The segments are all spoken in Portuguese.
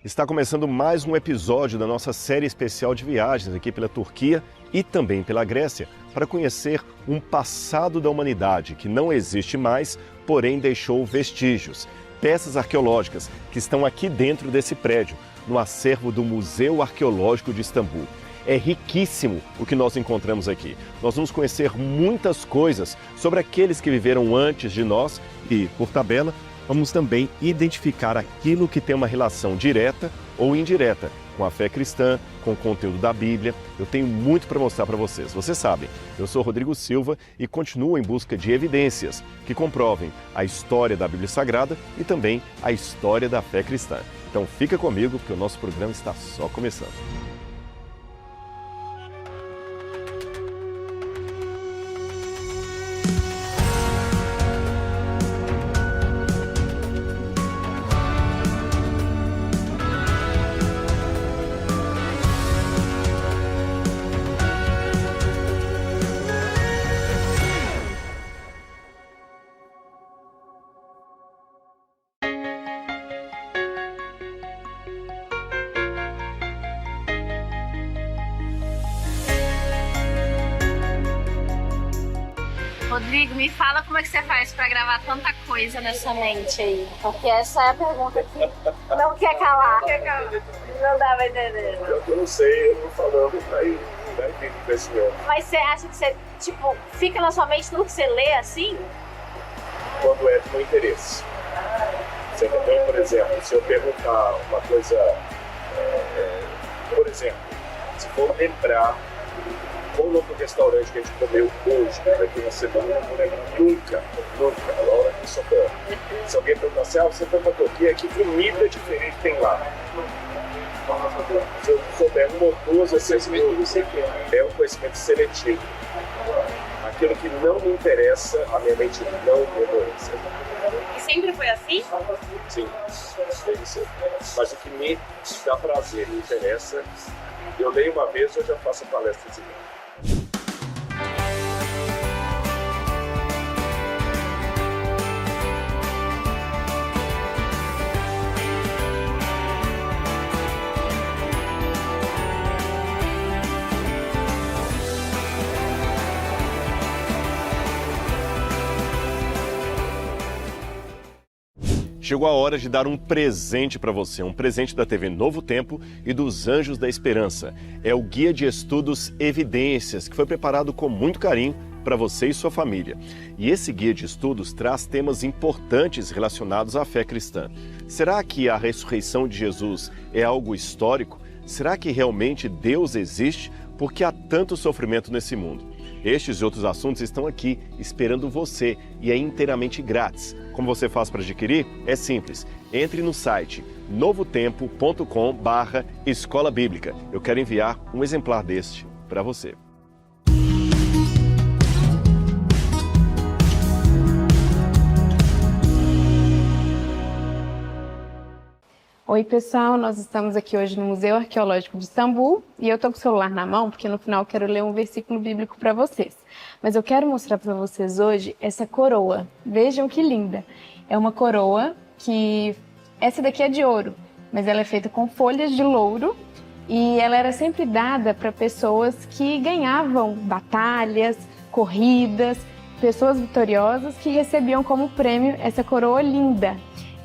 Está começando mais um episódio da nossa série especial de viagens aqui pela Turquia e também pela Grécia, para conhecer um passado da humanidade que não existe mais, porém deixou vestígios, peças arqueológicas que estão aqui dentro desse prédio, no acervo do Museu Arqueológico de Istambul. É riquíssimo o que nós encontramos aqui. Nós vamos conhecer muitas coisas sobre aqueles que viveram antes de nós e, por tabela, vamos também identificar aquilo que tem uma relação direta ou indireta com a fé cristã, com o conteúdo da Bíblia. Eu tenho muito para mostrar para vocês. Vocês sabem, eu sou Rodrigo Silva e continuo em busca de evidências que comprovem a história da Bíblia Sagrada e também a história da fé cristã. Então fica comigo porque o nosso programa está só começando. Rodrigo, me fala como é que você faz pra gravar tanta coisa nessa mente aí. Porque essa é a pergunta que não quer calar. Não dá pra entender. Eu não sei, eu não falando, vai vir com esse mesmo. Mas você acha que você, tipo, fica na sua mente tudo que você lê assim? Quando é do meu interesse. Você entendeu? Por exemplo, se eu perguntar uma coisa, por exemplo, se for lembrar qual o nome do restaurante que a gente comeu hoje, daqui uma semana, eu não vou lembrar nunca, a Laura que socorre. Se alguém perguntar assim, você foi pra Turquia, que comida diferente tem lá? Se eu souber uma ou duas, é um conhecimento seletivo. Aquilo que não me interessa, a minha mente não memoriza. E sempre foi assim? Sim, deve ser. Mas o que me dá prazer, me interessa, eu leio uma vez, eu já faço a palestra seguinte. Chegou a hora de dar um presente para você, um presente da TV Novo Tempo e dos Anjos da Esperança. É o Guia de Estudos Evidências, que foi preparado com muito carinho para você e sua família. E esse guia de estudos traz temas importantes relacionados à fé cristã. Será que a ressurreição de Jesus é algo histórico? Será que realmente Deus existe? Por que há tanto sofrimento nesse mundo? Estes e outros assuntos estão aqui esperando você e é inteiramente grátis. Como você faz para adquirir? É simples. Entre no site novotempo.com/escola bíblica. Eu quero enviar um exemplar deste para você. Oi pessoal, nós estamos aqui hoje no Museu Arqueológico de Istambul e eu estou com o celular na mão porque no final eu quero ler um versículo bíblico para vocês. Mas eu quero mostrar para vocês hoje essa coroa. Vejam que linda! É uma coroa que... essa daqui é de ouro, mas ela é feita com folhas de louro e ela era sempre dada para pessoas que ganhavam batalhas, corridas, pessoas vitoriosas que recebiam como prêmio essa coroa linda.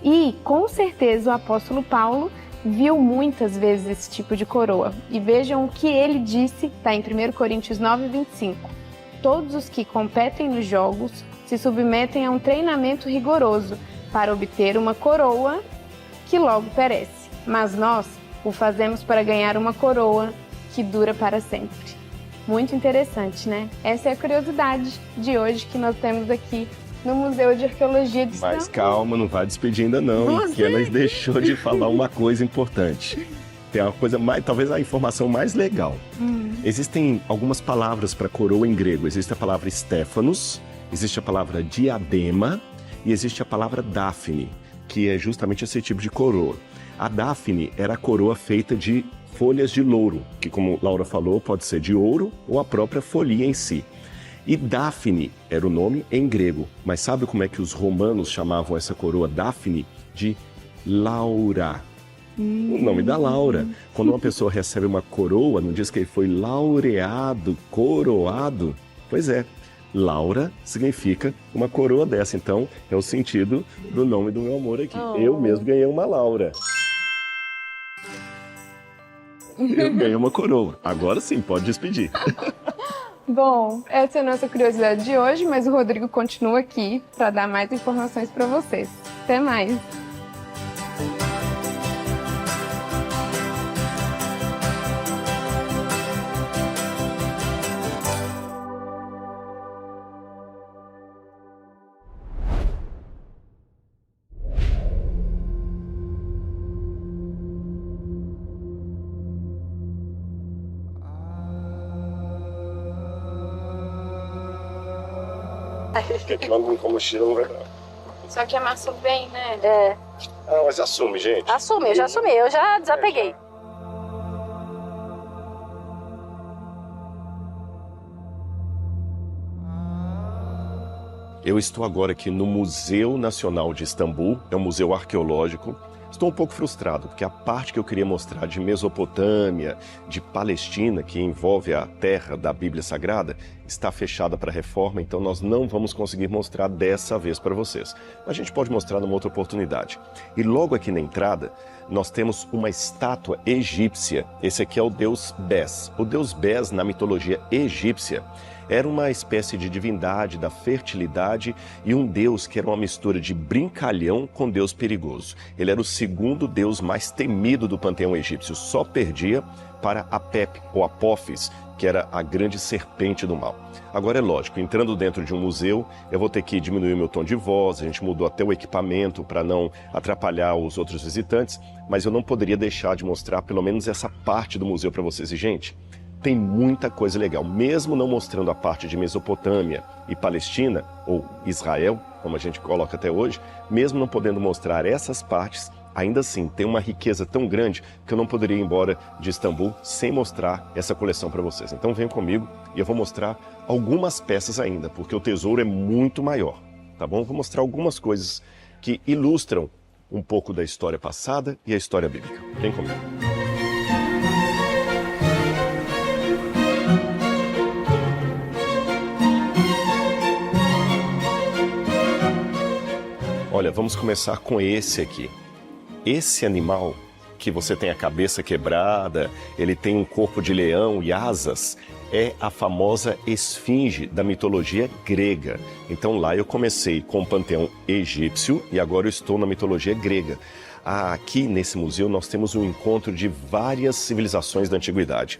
E, com certeza, o apóstolo Paulo viu muitas vezes esse tipo de coroa. E vejam o que ele disse, está em 1 Coríntios 9:25. Todos os que competem nos jogos se submetem a um treinamento rigoroso para obter uma coroa que logo perece. Mas nós o fazemos para ganhar uma coroa que dura para sempre. Muito interessante, né? Essa é a curiosidade de hoje que nós temos aqui no Museu de Arqueologia de Istambul. Mas calma, não vai despedir ainda não, porque ela deixou de falar uma coisa importante. Tem uma coisa mais, talvez a informação mais legal. Existem algumas palavras para coroa em grego. Existe a palavra Stéphanos, existe a palavra diadema e existe a palavra Dáfne, que é justamente esse tipo de coroa. A Dáfne era a coroa feita de folhas de louro, que como Laura falou, pode ser de ouro ou a própria folhinha em si. E Dáfne era o nome em grego, mas sabe como é que os romanos chamavam essa coroa Dáfne? De Laura. O nome da Laura. Quando uma pessoa recebe uma coroa, não diz que ele foi laureado, coroado? Pois é, Laura significa uma coroa dessa. Então, é o sentido do nome do meu amor aqui. Eu mesmo ganhei uma Laura. Eu ganhei uma coroa. Agora sim, pode despedir. Bom, essa é a nossa curiosidade de hoje, mas o Rodrigo continua aqui para dar mais informações para vocês. Até mais! Porque que anda com mochila não vai dar. Só que amassou bem, né? É. Ah, mas assume, gente. Assumi, eu já desapeguei. Eu estou agora aqui no Museu Nacional de Istambul, é um museu arqueológico. Estou um pouco frustrado, porque a parte que eu queria mostrar de Mesopotâmia, de Palestina, que envolve a terra da Bíblia Sagrada, está fechada para reforma, então nós não vamos conseguir mostrar dessa vez para vocês. A gente pode mostrar numa outra oportunidade. E logo aqui na entrada, nós temos uma estátua egípcia. Esse aqui é o deus Bes. O deus Bes, na mitologia egípcia, era uma espécie de divindade da fertilidade e um deus que era uma mistura de brincalhão com deus perigoso. Ele era o segundo deus mais temido do panteão egípcio, só perdia para Apep ou Apófis, que era a grande serpente do mal. Agora é lógico, entrando dentro de um museu, eu vou ter que diminuir o meu tom de voz, a gente mudou até o equipamento para não atrapalhar os outros visitantes, mas eu não poderia deixar de mostrar pelo menos essa parte do museu para vocês. E, gente, tem muita coisa legal, mesmo não mostrando a parte de Mesopotâmia e Palestina, ou Israel, como a gente coloca até hoje, mesmo não podendo mostrar essas partes, ainda assim tem uma riqueza tão grande que eu não poderia ir embora de Istambul sem mostrar essa coleção para vocês. Então venham comigo e eu vou mostrar algumas peças ainda, porque o tesouro é muito maior, tá bom? Vou mostrar algumas coisas que ilustram um pouco da história passada e a história bíblica. Vem comigo. Olha, vamos começar com esse aqui. Esse animal, que você tem a cabeça quebrada, ele tem um corpo de leão e asas, é a famosa esfinge da mitologia grega. Então lá eu comecei com o panteão egípcio e agora eu estou na mitologia grega. Aqui nesse museu nós temos um encontro de várias civilizações da antiguidade.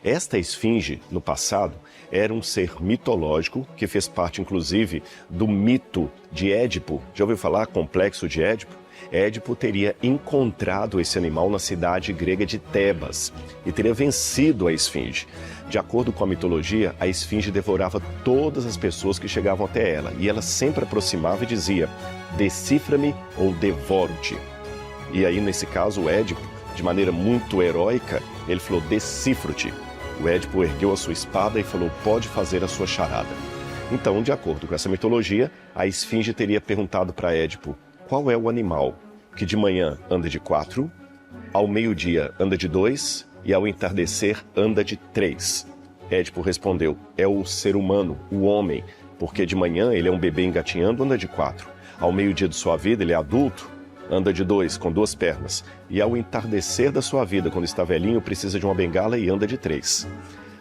Esta esfinge, no passado, era um ser mitológico que fez parte, inclusive, do mito de Édipo. Já ouviu falar complexo de Édipo? Édipo teria encontrado esse animal na cidade grega de Tebas e teria vencido a esfinge. De acordo com a mitologia, a esfinge devorava todas as pessoas que chegavam até ela e ela sempre aproximava e dizia: decifra-me ou devoro-te. E aí, nesse caso, o Édipo, de maneira muito heróica, ele falou: decifro-te. O Édipo ergueu a sua espada e falou: pode fazer a sua charada. Então, de acordo com essa mitologia, a esfinge teria perguntado para Édipo: qual é o animal que de manhã anda de 4, ao meio-dia anda de 2 e ao entardecer anda de 3? Édipo respondeu: é o ser humano, o homem, porque de manhã ele é um bebê engatinhando, anda de 4. Ao meio-dia de sua vida ele é adulto, anda de 2, com 2 pernas. E ao entardecer da sua vida, quando está velhinho, precisa de uma bengala e anda de 3.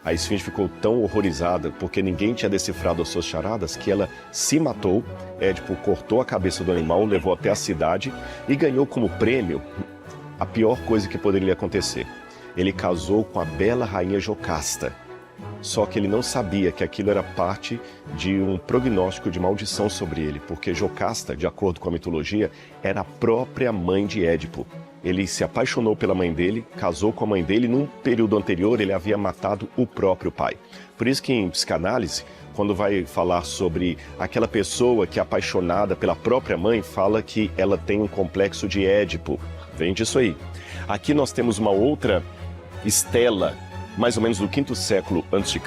A esfinge ficou tão horrorizada porque ninguém tinha decifrado as suas charadas que ela se matou. Édipo cortou a cabeça do animal, levou até a cidade e ganhou como prêmio a pior coisa que poderia lhe acontecer. Ele casou com a bela rainha Jocasta. Só que ele não sabia que aquilo era parte de um prognóstico de maldição sobre ele, porque Jocasta, de acordo com a mitologia, era a própria mãe de Édipo. Ele se apaixonou pela mãe dele, casou com a mãe dele e num período anterior ele havia matado o próprio pai. Por isso que em psicanálise, quando vai falar sobre aquela pessoa que é apaixonada pela própria mãe, fala que ela tem um complexo de Édipo. Vem disso aí. Aqui nós temos uma outra estela, mais ou menos do 5º século a.C.,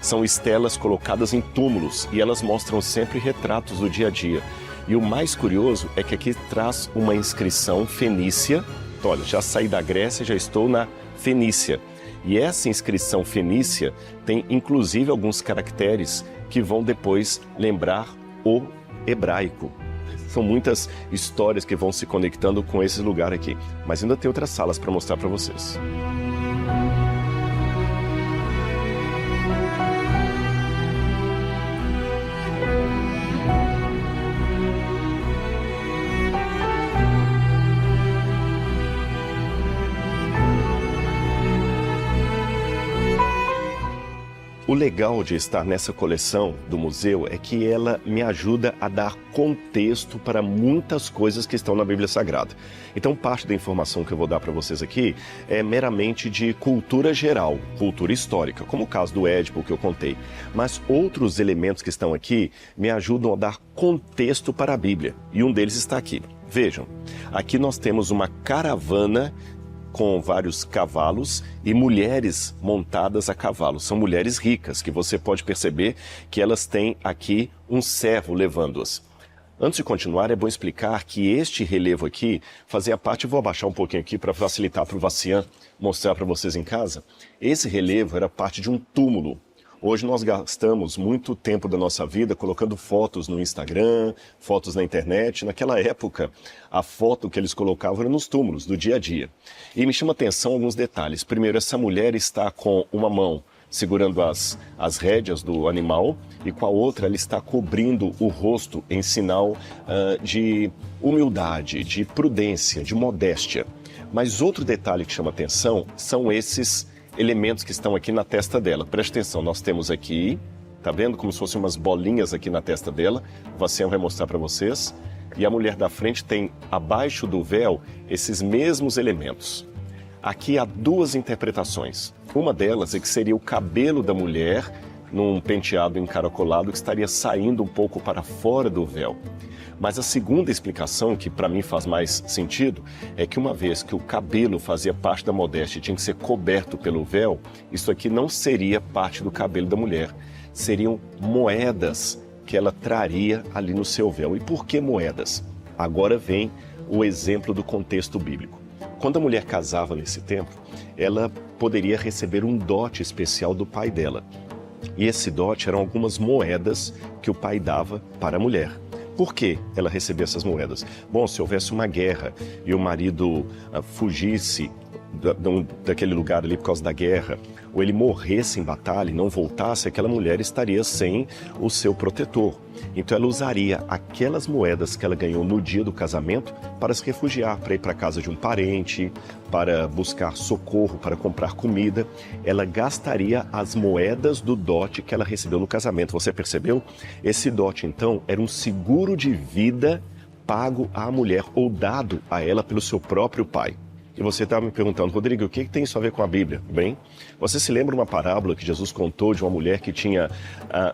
são estelas colocadas em túmulos e elas mostram sempre retratos do dia a dia. E o mais curioso é que aqui traz uma inscrição fenícia Então, olha, já saí da Grécia, já estou na Fenícia. E essa inscrição fenícia tem inclusive alguns caracteres que vão depois lembrar o hebraico. São muitas histórias que vão se conectando com esse lugar aqui. Mas ainda tem outras salas para mostrar para vocês. O legal de estar nessa coleção do museu é que ela me ajuda a dar contexto para muitas coisas que estão na Bíblia Sagrada. Então, parte da informação que eu vou dar para vocês aqui é meramente de cultura geral, cultura histórica, como o caso do Édipo que eu contei. Mas outros elementos que estão aqui me ajudam a dar contexto para a Bíblia. E um deles está aqui. Vejam, aqui nós temos uma caravana com vários cavalos e mulheres montadas a cavalo. São mulheres ricas, que você pode perceber que elas têm aqui um servo levando-as. Antes de continuar, é bom explicar que este relevo aqui fazia parte, vou abaixar um pouquinho aqui para facilitar para o Vassian mostrar para vocês em casa. Esse relevo era parte de um túmulo. Hoje nós gastamos muito tempo da nossa vida colocando fotos no Instagram, fotos na internet. Naquela época, a foto que eles colocavam era nos túmulos, do dia a dia. E me chama a atenção alguns detalhes. Primeiro, essa mulher está com uma mão segurando as rédeas do animal e com a outra ela está cobrindo o rosto em sinal de humildade, de prudência, de modéstia. Mas outro detalhe que chama a atenção são esses elementos que estão aqui na testa dela. Preste atenção, nós temos aqui, tá vendo como se fossem umas bolinhas aqui na testa dela. O Vassian vai mostrar para vocês. E a mulher da frente tem, abaixo do véu, esses mesmos elementos. Aqui há duas interpretações. Uma delas é que seria o cabelo da mulher num penteado encaracolado que estaria saindo um pouco para fora do véu. Mas a segunda explicação, que para mim faz mais sentido, é que uma vez que o cabelo fazia parte da modéstia e tinha que ser coberto pelo véu, isso aqui não seria parte do cabelo da mulher. Seriam moedas que ela traria ali no seu véu. E por que moedas? Agora vem o exemplo do contexto bíblico. Quando a mulher casava nesse tempo, ela poderia receber um dote especial do pai dela. E esse dote eram algumas moedas que o pai dava para a mulher. Por que ela recebia essas moedas? Bom, se houvesse uma guerra e o marido fugisse daquele lugar ali por causa da guerra, ou ele morresse em batalha e não voltasse, aquela mulher estaria sem o seu protetor. Então ela usaria aquelas moedas que ela ganhou no dia do casamento para se refugiar, para ir para a casa de um parente, para buscar socorro, para comprar comida. Ela gastaria as moedas do dote que ela recebeu no casamento. Você percebeu? Esse dote, então, era um seguro de vida pago à mulher ou dado a ela pelo seu próprio pai. E você estava me perguntando, Rodrigo, o que tem isso a ver com a Bíblia? Bem, você se lembra uma parábola que Jesus contou de uma mulher que tinha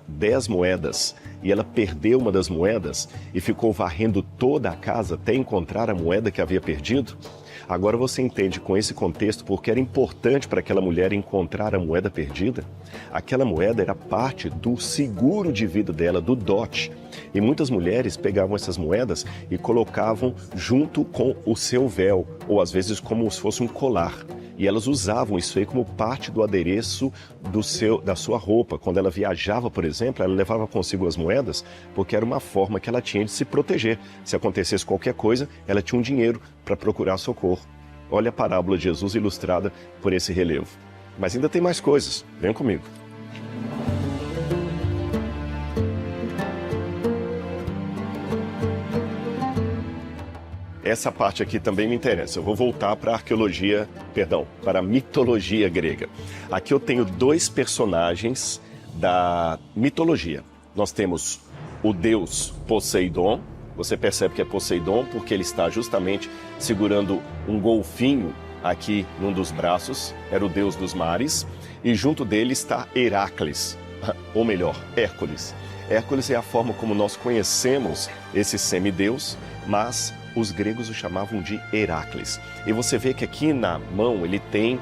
10 moedas e ela perdeu uma das moedas e ficou varrendo toda a casa até encontrar a moeda que havia perdido? Agora você entende com esse contexto porque era importante para aquela mulher encontrar a moeda perdida? Aquela moeda era parte do seguro de vida dela, do dote. E muitas mulheres pegavam essas moedas e colocavam junto com o seu véu, ou às vezes como se fosse um colar. E elas usavam isso aí como parte do adereço da sua roupa. Quando ela viajava, por exemplo, ela levava consigo as moedas porque era uma forma que ela tinha de se proteger. Se acontecesse qualquer coisa, ela tinha um dinheiro para procurar socorro. Olha a parábola de Jesus ilustrada por esse relevo. Mas ainda tem mais coisas. Venham comigo. Essa parte aqui também me interessa. Eu vou voltar para a mitologia grega. Aqui eu tenho dois personagens da mitologia. Nós temos o deus Poseidon. Você percebe que é Poseidon porque ele está justamente segurando um golfinho aqui num dos braços. Era o deus dos mares. E junto dele está Heracles, ou melhor, Hércules. Hércules é a forma como nós conhecemos esse semideus, mas os gregos o chamavam de Heracles. E você vê que aqui na mão ele tem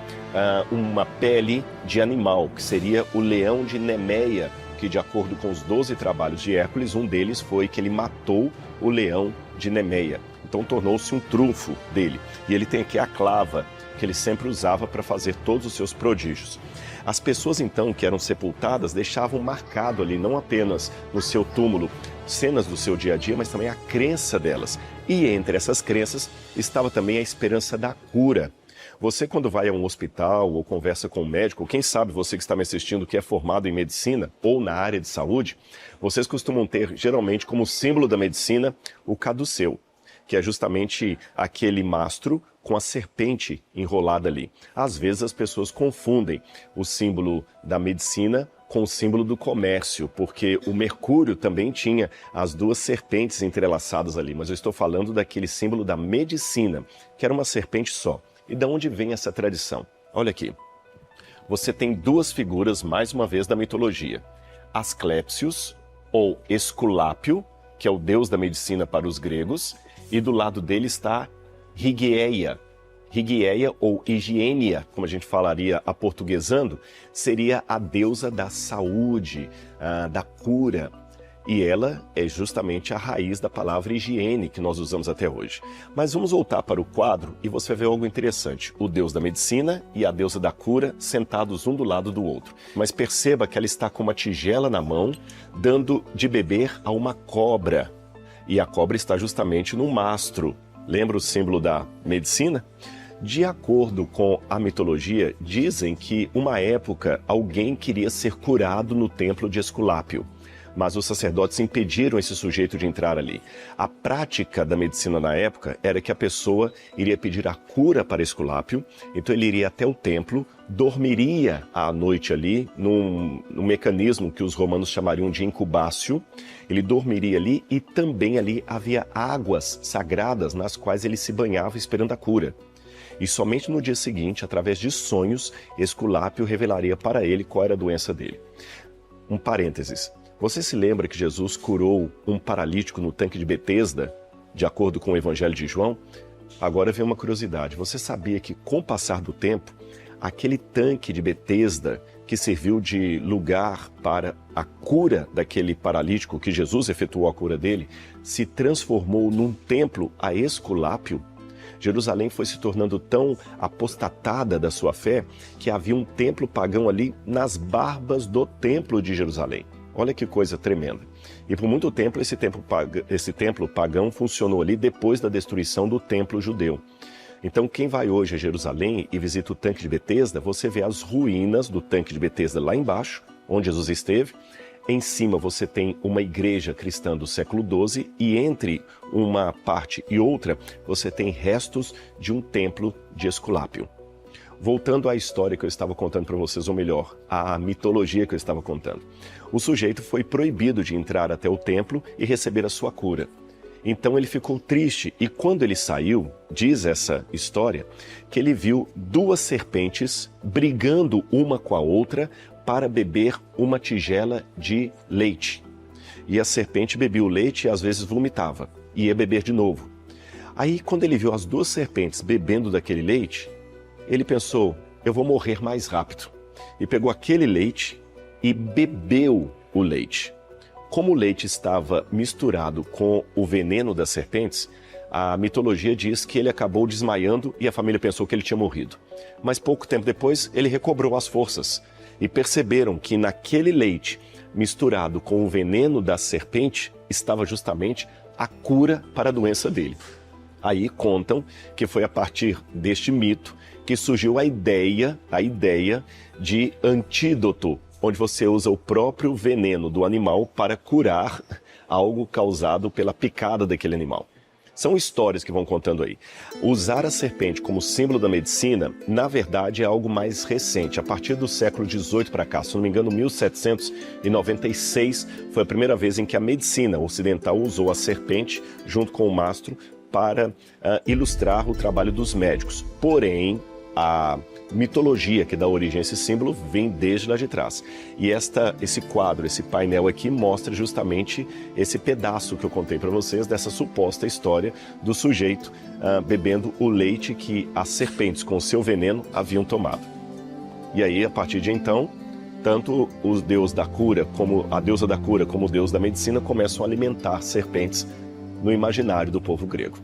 uma pele de animal, que seria o leão de Nemeia, que de acordo com os 12 trabalhos de Hércules, um deles foi que ele matou o leão de Nemeia. então tornou-se um trunfo dele. E ele tem aqui a clava, que ele sempre usava para fazer todos os seus prodígios. As pessoas então que eram sepultadas deixavam marcado ali, não apenas no seu túmulo, cenas do seu dia a dia, mas também a crença delas. E entre essas crenças estava também a esperança da cura. Você, quando vai a um hospital ou conversa com um médico, ou quem sabe você que está me assistindo que é formado em medicina ou na área de saúde, vocês costumam ter geralmente como símbolo da medicina o caduceu, que é justamente aquele mastro com a serpente enrolada ali. Às vezes as pessoas confundem o símbolo da medicina com o símbolo do comércio, porque o Mercúrio também tinha as duas serpentes entrelaçadas ali, mas eu estou falando daquele símbolo da medicina, que era uma serpente só. E de onde vem essa tradição? Olha aqui, você tem duas figuras, mais uma vez, da mitologia. Asclépios, ou Esculápio, que é o deus da medicina para os gregos, e do lado dele está Hygieia. Hygieia ou Higiênia, como a gente falaria aportuguesando, seria a deusa da saúde, da cura. E ela é justamente a raiz da palavra higiene que nós usamos até hoje. Mas vamos voltar para o quadro e você vai ver algo interessante. O deus da medicina e a deusa da cura sentados um do lado do outro. Mas perceba que ela está com uma tigela na mão, dando de beber a uma cobra. E a cobra está justamente no mastro. Lembra o símbolo da medicina? De acordo com a mitologia, dizem que uma época alguém queria ser curado no templo de Esculápio. Mas os sacerdotes impediram esse sujeito de entrar ali. A prática da medicina na época era que a pessoa iria pedir a cura para Esculápio, então ele iria até o templo, dormiria à noite ali, num mecanismo que os romanos chamariam de incubácio. Ele dormiria ali e também ali havia águas sagradas nas quais ele se banhava esperando a cura. E somente no dia seguinte, através de sonhos, Esculápio revelaria para ele qual era a doença dele. Um parênteses. Você se lembra que Jesus curou um paralítico no tanque de Betesda, de acordo com o Evangelho de João? Agora vem uma curiosidade. Você sabia que, com o passar do tempo, aquele tanque de Betesda, que serviu de lugar para a cura daquele paralítico, que Jesus efetuou a cura dele, se transformou num templo a Esculápio? Jerusalém foi se tornando tão apostatada da sua fé que havia um templo pagão ali nas barbas do templo de Jerusalém. Olha que coisa tremenda. E por muito tempo esse templo pagão funcionou ali depois da destruição do templo judeu. Então quem vai hoje a Jerusalém e visita o tanque de Betesda, você vê as ruínas do tanque de Betesda lá embaixo, onde Jesus esteve. Em cima você tem uma igreja cristã do século XII e entre uma parte e outra você tem restos de um templo de Esculápio. Voltando à história que eu estava contando para vocês, ou melhor, à mitologia que eu estava contando. O sujeito foi proibido de entrar até o templo e receber a sua cura. Então ele ficou triste e quando ele saiu, diz essa história, que ele viu duas serpentes brigando uma com a outra para beber uma tigela de leite. E a serpente bebia o leite e às vezes vomitava, e ia beber de novo. Aí quando ele viu as duas serpentes bebendo daquele leite, ele pensou, eu vou morrer mais rápido. E pegou aquele leite e bebeu o leite. Como o leite estava misturado com o veneno das serpentes, a mitologia diz que ele acabou desmaiando e a família pensou que ele tinha morrido. Mas pouco tempo depois, ele recobrou as forças. E perceberam que naquele leite, misturado com o veneno da serpente, estava justamente a cura para a doença dele. Aí contam que foi a partir deste mito que surgiu a ideia de antídoto, onde você usa o próprio veneno do animal para curar algo causado pela picada daquele animal. São histórias que vão contando aí. Usar a serpente como símbolo da medicina, na verdade, é algo mais recente. A partir do século XVIII para cá, se não me engano, 1796, foi a primeira vez em que a medicina ocidental usou a serpente junto com o mastro para ilustrar o trabalho dos médicos. Porém, a mitologia que dá origem a esse símbolo vem desde lá de trás. E esse quadro, esse painel aqui mostra justamente esse pedaço que eu contei para vocês dessa suposta história do sujeito bebendo o leite que as serpentes com seu veneno haviam tomado. E aí, a partir de então, tanto o deus da cura, como a deusa da cura, como o deus da medicina começam a alimentar serpentes no imaginário do povo grego.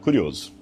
Curioso.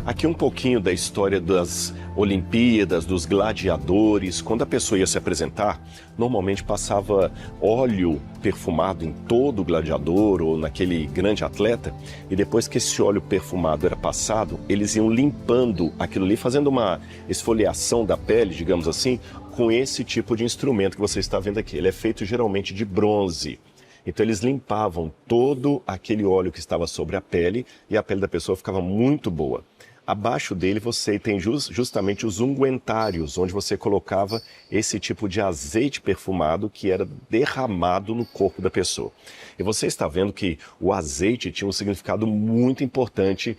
Aqui um pouquinho da história das Olimpíadas, dos gladiadores. Quando a pessoa ia se apresentar, normalmente passava óleo perfumado em todo o gladiador ou naquele grande atleta, e depois que esse óleo perfumado era passado, eles iam limpando aquilo ali, fazendo uma esfoliação da pele, digamos assim, com esse tipo de instrumento que você está vendo aqui. Ele é feito geralmente de bronze. Então eles limpavam todo aquele óleo que estava sobre a pele e a pele da pessoa ficava muito boa. Abaixo dele você tem justamente os ungüentários, onde você colocava esse tipo de azeite perfumado que era derramado no corpo da pessoa. E você está vendo que o azeite tinha um significado muito importante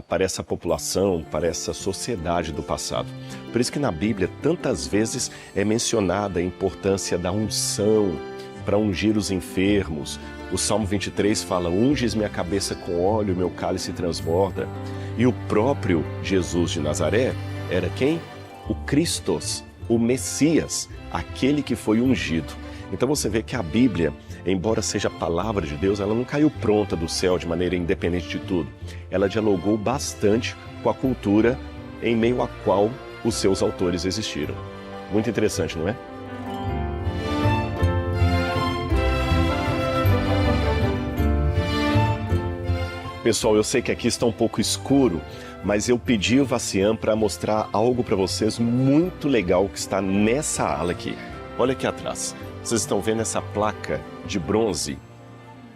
para essa população, para essa sociedade do passado. Por isso que na Bíblia tantas vezes é mencionada a importância da unção para ungir os enfermos. O Salmo 23 fala: unges minha cabeça com óleo, meu cálice transborda. E o próprio Jesus de Nazaré era quem? O Christos, o Messias, aquele que foi ungido. Então você vê que a Bíblia, embora seja a palavra de Deus, ela não caiu pronta do céu de maneira independente de tudo. Ela dialogou bastante com a cultura em meio à qual os seus autores existiram. Muito interessante, não é? Pessoal, eu sei que aqui está um pouco escuro, mas eu pedi o Vacian para mostrar algo para vocês muito legal que está nessa ala aqui. Olha aqui atrás. Vocês estão vendo essa placa de bronze?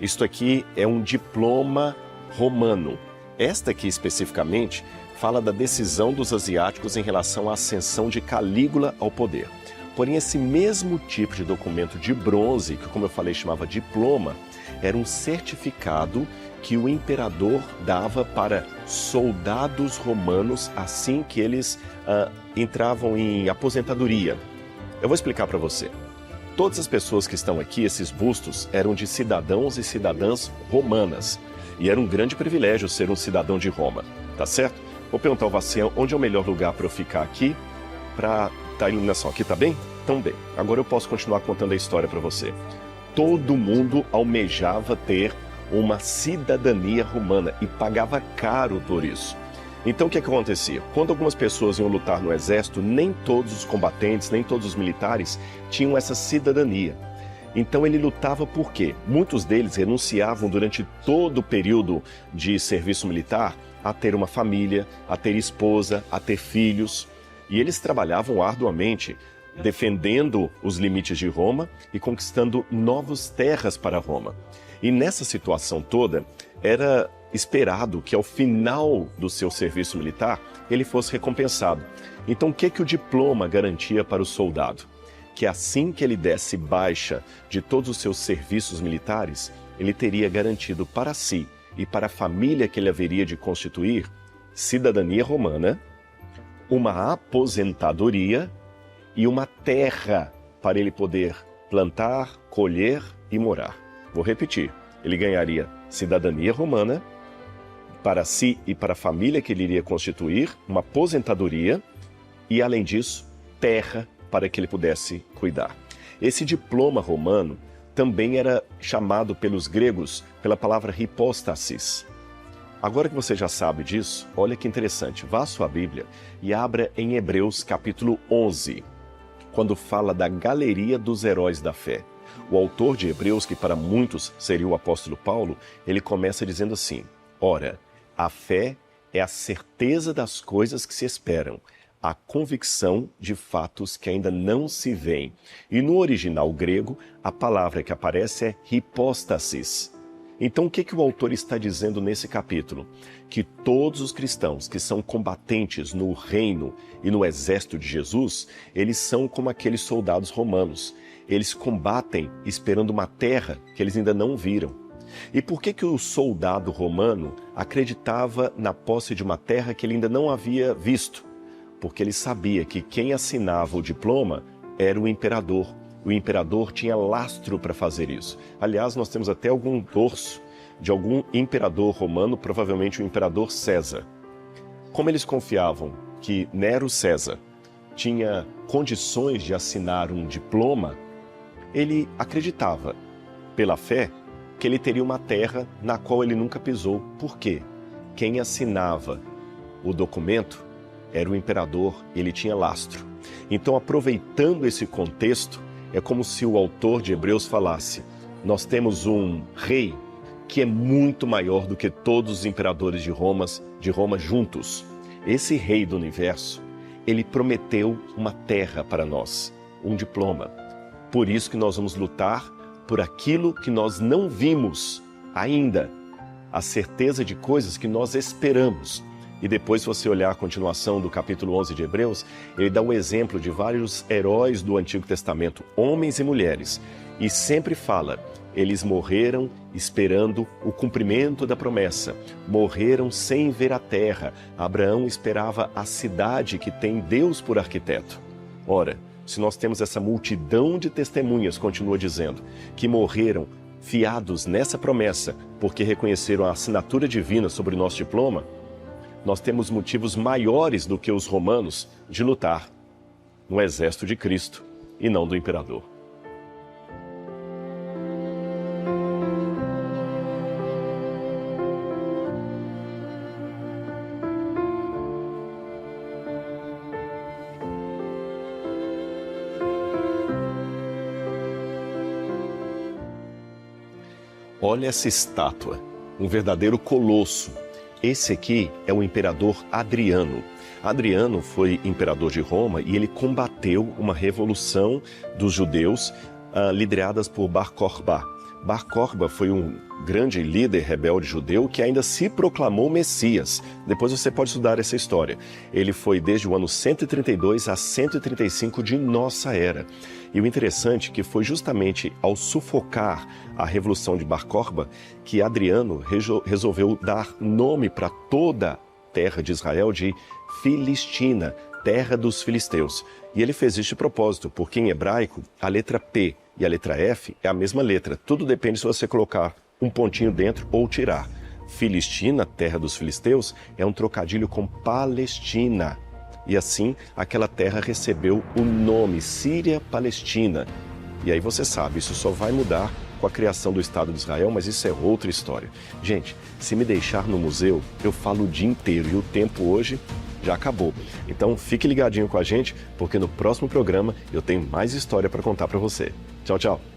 Isto aqui é um diploma romano. Esta aqui especificamente fala da decisão dos asiáticos em relação à ascensão de Calígula ao poder. Porém, esse mesmo tipo de documento de bronze, que como eu falei chamava diploma, era um certificado que o imperador dava para soldados romanos assim que eles entravam em aposentadoria. Eu vou explicar para você. Todas as pessoas que estão aqui, esses bustos, eram de cidadãos e cidadãs romanas. E era um grande privilégio ser um cidadão de Roma, tá certo? Vou perguntar ao Vacian onde é o melhor lugar para eu ficar aqui, para a iluminação. Aqui tá bem? Então bem. Agora eu posso continuar contando a história para você. Todo mundo almejava ter uma cidadania romana e pagava caro por isso. Então o que acontecia? Quando algumas pessoas iam lutar no exército, nem todos os combatentes, nem todos os militares tinham essa cidadania. Então ele lutava por quê? Muitos deles renunciavam durante todo o período de serviço militar a ter uma família, a ter esposa, a ter filhos. E eles trabalhavam arduamente, defendendo os limites de Roma e conquistando novas terras para Roma. E nessa situação toda, era esperado que ao final do seu serviço militar, ele fosse recompensado. Então o que o diploma garantia para o soldado? Que assim que ele desse baixa de todos os seus serviços militares, ele teria garantido para si e para a família que ele haveria de constituir cidadania romana, uma aposentadoria e uma terra para ele poder plantar, colher e morar. Vou repetir, ele ganharia cidadania romana para si e para a família que ele iria constituir, uma aposentadoria e, além disso, terra para que ele pudesse cuidar. Esse diploma romano também era chamado pelos gregos pela palavra hipóstasis. Agora que você já sabe disso, olha que interessante, vá à sua Bíblia e abra em Hebreus capítulo 11, quando fala da galeria dos heróis da fé. O autor de Hebreus, que para muitos seria o apóstolo Paulo, ele começa dizendo assim: ora, a fé é a certeza das coisas que se esperam, a convicção de fatos que ainda não se veem. E no original grego, a palavra que aparece é hipóstasis. Então o que o autor está dizendo nesse capítulo? Que todos os cristãos que são combatentes no reino e no exército de Jesus, eles são como aqueles soldados romanos. Eles combatem esperando uma terra que eles ainda não viram. E por que o soldado romano acreditava na posse de uma terra que ele ainda não havia visto? Porque ele sabia que quem assinava o diploma era o imperador. O imperador tinha lastro para fazer isso. Aliás, nós temos até algum dorso de algum imperador romano, provavelmente o imperador César. Como eles confiavam que Nero César tinha condições de assinar um diploma, ele acreditava, pela fé, que ele teria uma terra na qual ele nunca pisou. Por quê? Quem assinava o documento era o imperador, ele tinha lastro. Então, aproveitando esse contexto, é como se o autor de Hebreus falasse: nós temos um rei que é muito maior do que todos os imperadores de Roma juntos. Esse rei do universo, ele prometeu uma terra para nós, um diploma. Por isso que nós vamos lutar por aquilo que nós não vimos ainda, a certeza de coisas que nós esperamos. E depois, se você olhar a continuação do capítulo 11 de Hebreus, ele dá um exemplo de vários heróis do Antigo Testamento, homens e mulheres, e sempre fala: eles morreram esperando o cumprimento da promessa, morreram sem ver a terra. Abraão esperava a cidade que tem Deus por arquiteto. Ora, se nós temos essa multidão de testemunhas, continua dizendo, que morreram fiados nessa promessa, porque reconheceram a assinatura divina sobre o nosso diploma, nós temos motivos maiores do que os romanos de lutar no exército de Cristo e não do imperador. Olha essa estátua, um verdadeiro colosso. Esse aqui é o imperador Adriano. Adriano foi imperador de Roma e ele combateu uma revolução dos judeus lideradas por Bar Kokhba. Bar Kokhba foi um grande líder rebelde judeu que ainda se proclamou Messias. Depois você pode estudar essa história. Ele foi desde o ano 132 a 135 de nossa era. E o interessante é que foi justamente ao sufocar a revolução de Bar Kokhba que Adriano resolveu dar nome para toda a terra de Israel de Filistina, terra dos filisteus. E ele fez isso de propósito, porque em hebraico a letra P e a letra F é a mesma letra. Tudo depende se você colocar um pontinho dentro ou tirar. Filistina, terra dos filisteus, é um trocadilho com Palestina. E assim, aquela terra recebeu o nome Síria-Palestina. E aí você sabe, isso só vai mudar com a criação do Estado de Israel, mas isso é outra história. Gente, se me deixar no museu, eu falo o dia inteiro e o tempo hoje já acabou. Então fique ligadinho com a gente, porque no próximo programa eu tenho mais história para contar para você. Tchau, tchau.